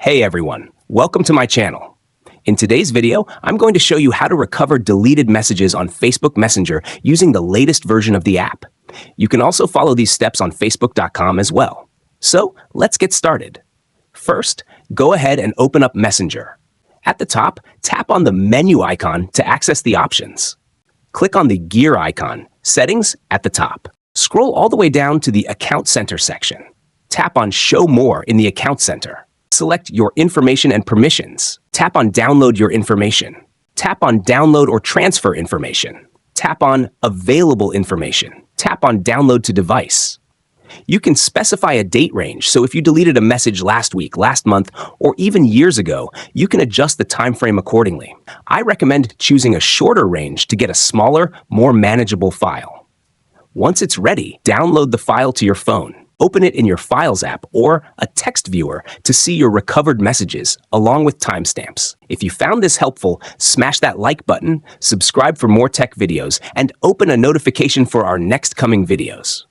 Hey everyone, welcome to my channel. In today's video, I'm going to show you how to recover deleted messages on Facebook Messenger using the latest version of the app. You can also follow these steps on facebook.com as well. So let's get started. First, go ahead and open up Messenger. At the top, tap on the menu icon to access the options. Click on the gear icon, Settings, at the top. Scroll all the way down to the Account Center section. Tap on Show More in the Account Center. Select Your Information and Permissions. Tap on Download Your Information. Tap on Download or Transfer Information. Tap on Available Information. Tap on Download to Device. You can specify a date range, so if you deleted a message last week, last month, or even years ago, you can adjust the time frame accordingly. I recommend choosing a shorter range to get a smaller, more manageable file. Once it's ready, download the file to your phone. Open it in your Files app or a text viewer to see your recovered messages, along with timestamps. If you found this helpful, smash that like button, subscribe for more tech videos, and open a notification for our next coming videos.